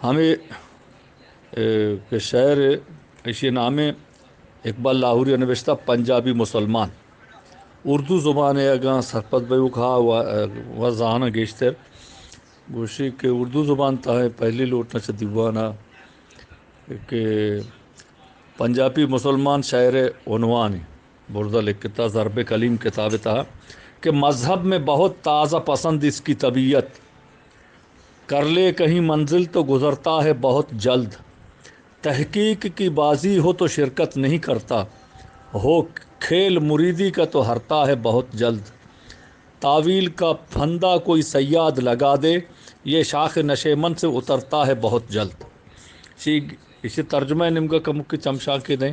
ہمیں کہ شعر اشی نام اقبال لاہوری نوشتہ پنجابی مسلمان اردو زبان اگاں سرپت بیو کھا و زانہ گیشتر گوشی کہ اردو زبان تاہیں پہلی لوٹنا چا دیوانا کہ پنجابی مسلمان شاعر عنوان بردہ لکھتا ضرب کلیم کتاب تھا کہ مذہب میں بہت تازہ پسند اس کی طبیعت کر لے کہیں منزل تو گزرتا ہے بہت جلد تحقیق کی بازی ہو تو شرکت نہیں کرتا ہو کھیل مریدی کا تو ہرتا ہے بہت جلد تعویل کا پھندا کوئی صیاد لگا دے یہ شاخ نشیمن سے اترتا ہے بہت جلد اسی ترجمہ نمگا کمک چمشا کے دیں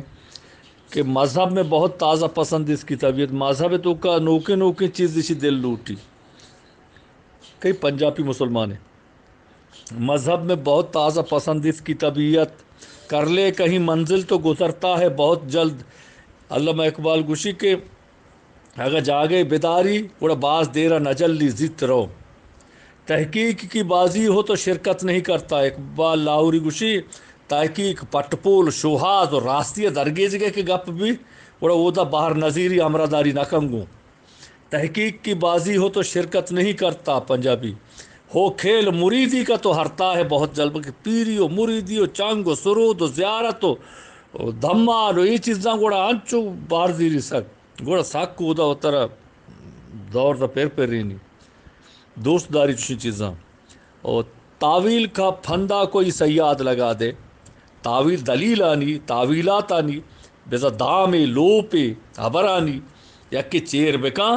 کہ مذہب میں بہت تازہ پسند اس کی طبیعت مذہب تو کا نوکے نوکے چیز اسی دل لوٹی کئی پنجابی مسلمان ہیں مذہب میں بہت تازہ پسند اس کی طبیعت کر لے کہیں منزل تو گزرتا ہے بہت جلد علامہ اقبال گوشی کے اگر جاگے بیداری بڑا باز دیرا نجلی زت رو تحقیق کی بازی ہو تو شرکت نہیں کرتا اقبال لاہوری گوشی تحقیق پٹپول شوہاز اور راستی درگیزگے کے گپ بھی بڑا اودا باہر نظیری امرداری نکنگوں تحقیق کی بازی ہو تو شرکت نہیں کرتا پنجابی ہو کھیل مریدی کا تو ہرتا ہے بہت جلد کہ پیری و مریدی و چنگ و سرود و زیارت و دھمال و یہ چیزاں گوڑا انچو باہر دیری سک گوڑا سک اودا اترا دور دا پیر پیر رینی دوست داری چی چیزاں اور تعویل کا پھندا کوئی سیاد لگا دے تعویل دلیل آنی تعویلات آنی بیزا دامے لوپے حبرانی یک چیر بکاں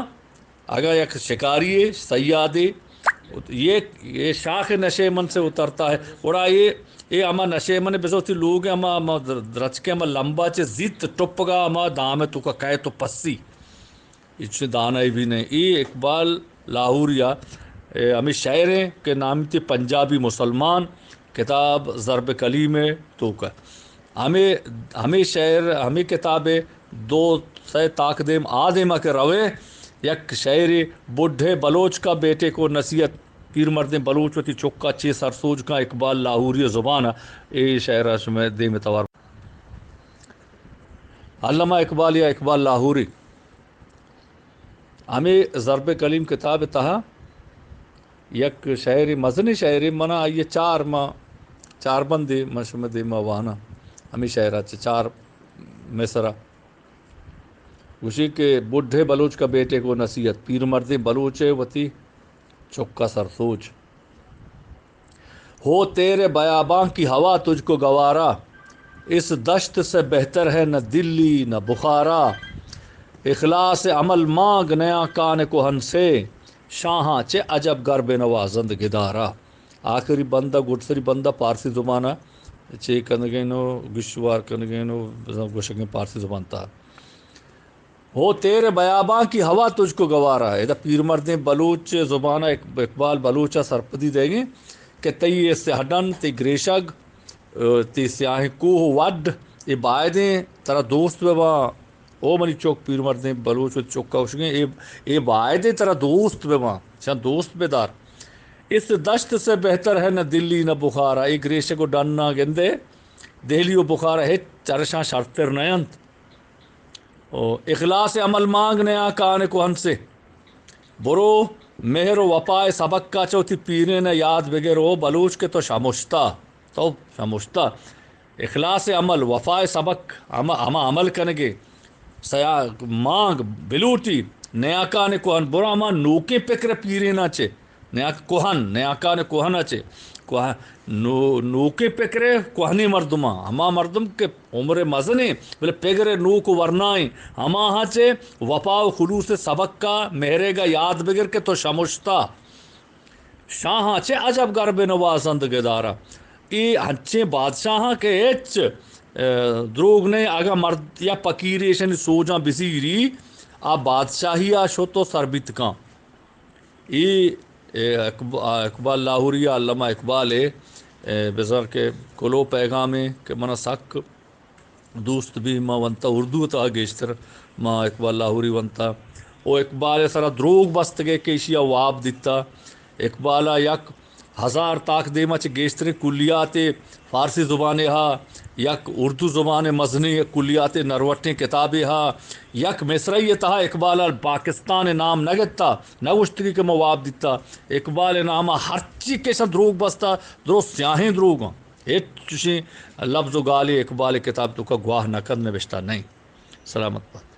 اگر یک شکاری سیادے یہ شاخ نشیمن سے اترتا ہے اور یہ اما نشیمن بیزوتی لوگ اما رچ کے اما لمبا چے زیت ٹپ گا اما دامے تو کا کہے تو پسی اچھے دانائی بھی نہیں یہ اقبال لاہوریا ہمیں شاعر ہیں کہ نام تھی پنجابی مسلمان کتاب ضرب کلیم تو کا ہمیں شعر ہمیں کتابیں دو سے تاکدیم آدمہ کے روے یک شعر بڈھے بلوچ کا بیٹے کو نصیحت پیر مرد بلوچ وتی چکا چی سرسوج کا اقبال لاہوری زبان اے شعر میں دے میں توار علامہ اقبال یا اقبال لاہوری ہمیں ضرب کلیم کتاب تہا یک شاعری مزنی شاعری منا یہ چار بندی مشمد وانا ہمیں شاعرات چار مصرہ اسی کے بڈھے بلوچ کا بیٹے کو نصیحت پیر مرد بلوچ وتی چکا سر سوچ ہو تیرے بیاباں کی ہوا تجھ کو گوارا اس دشت سے بہتر ہے نہ دلی نہ بخارا اخلاص عمل مانگ نیا کان کوہن سے شاہاں چے عجب گرب نوازند گدارا آخری بندہ گٹسری بندہ پارسی زبانہ چے کنگینو گشوار کنگینو گوشنگ پارسی زبان تھا ہو تیرے بیاباں کی ہوا تجھ کو گوارا ہے پیر مردیں بلوچ زبانہ اقبال بلوچہ سرپدی دیں گے کہ تی سے ہڈن تی گریشگ تی سیاہ کوہ وڈ یہ بائدیں ترا دوست بے وہاں او منی چوک پیر مردیں بلوچ چوک کا ہوشگیں اے بائدیں ترا دوست بے وہاں شاہ دوست بیدار اس دشت سے بہتر ہے نہ دلی نہ بخارا ایک گریشے کو ڈننا گندے دہلی و بخارا ہے چرشاں شرطر نیند اخلاص عمل مانگ نیا کان کوہن سے برو مہر و وفائے سبق کا چوتھی پینے نہ یاد بغیرو بلوچ کے تو شامشتہ اخلاص عمل وفائے سبق اما عمل کنگے مانگ بلوٹی نیا کان کوہن برو اما نوکے پکر پیرے نہ چے نیا کوہن نیا کان کوہن اچے نوکے پکرے کوہنی مردماں ہما مردم کے عمر مزنے بلے پگرے نوک ورنائیں ہما ہاں چے وفا و خلوص سبق کا مہرے گا یاد بگر کے تو شمشتا شاہاں چے عجب گرب نوازند گدارا ای ہنچے بادشاہاں کے ایچ دروگ نے اگا مرد یا پکیریشن سوجاں بزیری آ بادشاہی آ شو تو سربت کاں ای اقبال لاہوری علامہ اقبال بزر کے کلو پیغام کہ منا سک دوست بھی ما ونتا اردو تا گیشتر ما اقبال لاہوری ونتا او اقبال سرا دروگ بست گے کیشیا واب دیتا اقبالا یک ہزار تاک دیما چ گیشتر کلیات فارسی زبانیں ہا یک اردو زبان مزنی یک کلیات نروٹیں کتابیں ہا یک مصری تہا اقبال پاکستان نام نگتا نوشتگی کے مواب دیتا اقبال نامہ ہرچی کے ساتھ دروگ بستا درست سیاہیں دروگ ہوں ایک چشیں لفظ و گالی اقبال کتاب تو کا گواہ نقد میں بشتا نہیں سلامت پا